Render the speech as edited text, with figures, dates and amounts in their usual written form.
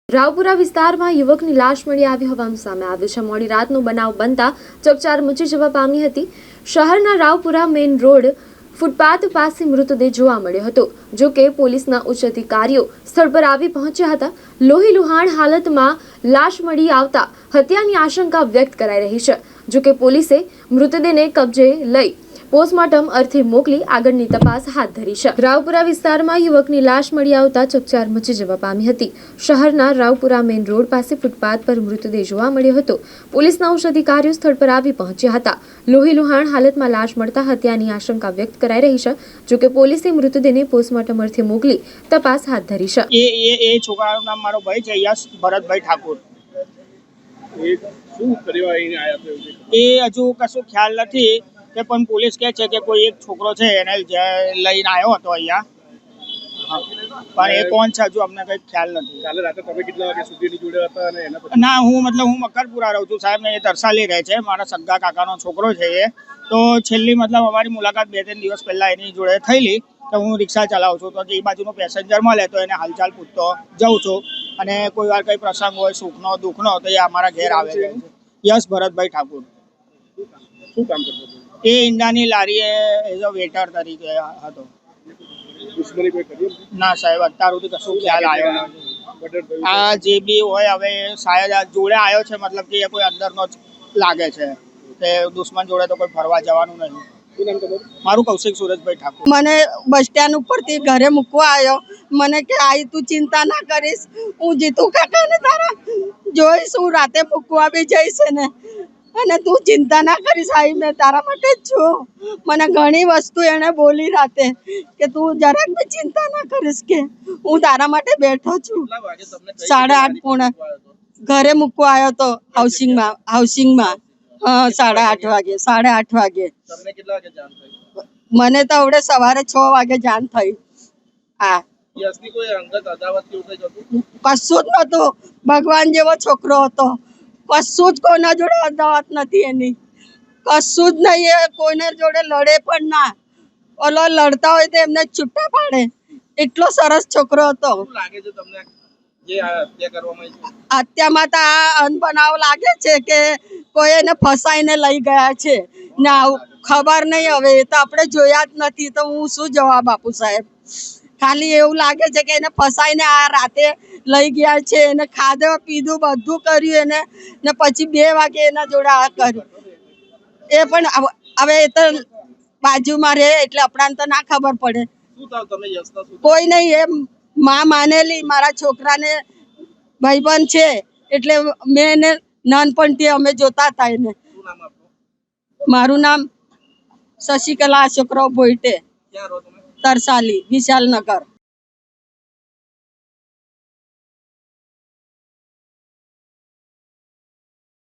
રાવપુરા વિસ્તારમાં યુવકની લાશ મળી આવી હોવાનું સામે આવ્યું છે। મોડી રાતનો બનાવ બનતા ચકચાર મચી જવા પામી હતી। શહેરના રાવપુરા મેઇન રોડ ફૂટપાથ પાસે મૃતદેહ જોવા મળ્યો હતો। જો કે પોલીસના ઉચ્ચ અધિકારીઓ સ્થળ પર આવી પહોંચ્યા હતા। લોહીલુહાણ હાલતમાં લાશ મળી આવતા હત્યાની આશંકા વ્યક્ત કરાઈ રહી છે। જો કે પોલીસે મૃતદેહને કબજે લઈ પોસ્ટમોર્ટમ અર્થે મોકલી આગળની તપાસ હાથ ધરી છે। રાવપુરા વિસ્તારમાં યુવકની લાશ મળી આવતા ચકચાર મચી જવા પામી હતી। શહેરના રાવપુરા મેઇન રોડ પાસે ફૂટપાથ પર મૃતદેહ જોવા મળ્યો હતો। પોલીસના ઉચ્ચ અધિકારીઓ સ્થળ પર આવી પહોંચ્યા હતા। લોહીલુહાણ હાલતમાં લાશ મળતા હત્યાની આશંકા વ્યક્ત કરાઈ રહી છે। જો કે પોલીસે મૃતદેહને પોસ્ટમોર્ટમ અર્થે મોકલી તપાસ હાથ ધરી છે। એ છોકરાનું નામ મારો ભાઈ છે યશ ભરતભાઈ ઠાકોર। એ હજુ કશું ખ્યાલ નથી કે પણ પોલીસ કહે છે કે કોઈ એક છોકરો છે એને લઈને આવ્યો હતો અહીંયા, પણ એ કોણ છે હજુ અમને કઈ ખ્યાલ નથી। કાલે રાતે તમે કેટલા વાગે સુધીની જોડે હતા અને એના પછી? ના, હું મકરપુરા રહું છું સાહેબ ને, એ તરસાલી રહે છે, મારા સગા કાકાનો છોકરો છે એ। તો છેલ્લી અમારી મુલાકાત 2-3 દિવસ પહેલા એની જોડે થયેલી। તો હું રિક્ષા ચલાવું છું, તો એ બાજુનો પેસેન્જર મળે તો એને હાલચાલ પૂછતો જાઉં છું, અને કોઈ વાર કઈ પ્રસંગ હોય સુખનો દુઃખનો તો એ અમારા ઘેર આવે છે। યશ ભરતભાઈ ઠાકોર। શું કામ કરતો હતો? એ ઈંડાની લારીએ એઝ અ વેટર તરીકે હતો। દુશ્મની કોઈ કરી? ના સાહેબ, અત્યાર સુધી કશું ખ્યાલ આવ્યો નથી। આ જે બી હોય હવે શાયદ આ જોડે આવ્યો છે, મતલબ કે એ કોઈ અંદરનો જ લાગે છે કે દુશ્મન જોડે તો કોઈ ફરવા જવાનું નહીં। શું નામ તમારું? મારું કૌશિક સુરજભાઈ ઠાકોર। મને બસ સ્ટેન્ડ ઉપરથી ઘરે મૂકવા આવ્યો। મને કે આઈ તું ચિંતા ના કરીશ, હું જીતુ કાકાને તારા જોઈશ, હું રાતે મૂકવા બી જઈશ ને, અને તું ચિંતા ના કરીશ, આઈ મેં તારા માટે જ છું। મને ઘણી વસ્તુ એને બોલી રાતે કે તું જરાક બી ચિંતા ના કરીશ, કે હું તારા માટે બેઠો છું। 8:30 પોણા ઘરે મૂકવા આવ્યો તો હાઉસિંગમાં હા, 8:30 વાગે 8:30 વાગે। તમને કેટલા વાગે જાણ થઈ? મને તો આવડે સવારે 6 વાગે જાણ થઈ। હા, યશની કોઈ અંગત અદાવત કેવું કઈ હતું? કશું જ નતું, ભગવાન જેવો છોકરો હતો, કશું જ કોઈના જોડે અદાવત નથી એની, કશું જ નહીં। એ કોઈને જોડે લડે પણ ના, ઓલો લડતા હોય તો એમને છૂટા પાડે, એટલો સરસ છોકરો હતો। શું લાગે છે તમને જે આ હત્યા કરવામાં આવી છે? હત્યામાં તો આ અનબનાવ લાગે છે કે કોઈ એને ફસાઈને લઈ ગયા છે ને, આવું ખબર નહીં હવે, એ તો આપણે જોયા જ નથી તો હું શું જવાબ આપું સાહેબ। ખાલી એવું લાગે છે કે એને ફસાઈને આ રાતે લઈ ગયા છે, એને ખાધું પીધું બધું કર્યું એને, ને પછી 2 વાગે એના જોડે આ કર્યું। એ પણ હવે એ તો બાજુમાં રહે એટલે આપણાને તો ના ખબર પડે। શું થાવ તમે યશના? શું કોઈ નહીં, એમ માં માનેલી, મારા છોકરાને ભાઈબંધ છે એટલે મેં એને નાનપણથી અમે જોતા હતા એને। નામ આપનું? મારું નામ શશિકલા અશોકરાવ ભોઈટે, ક્યાં રહો તમે? તરસાલી, વિશાલનગર।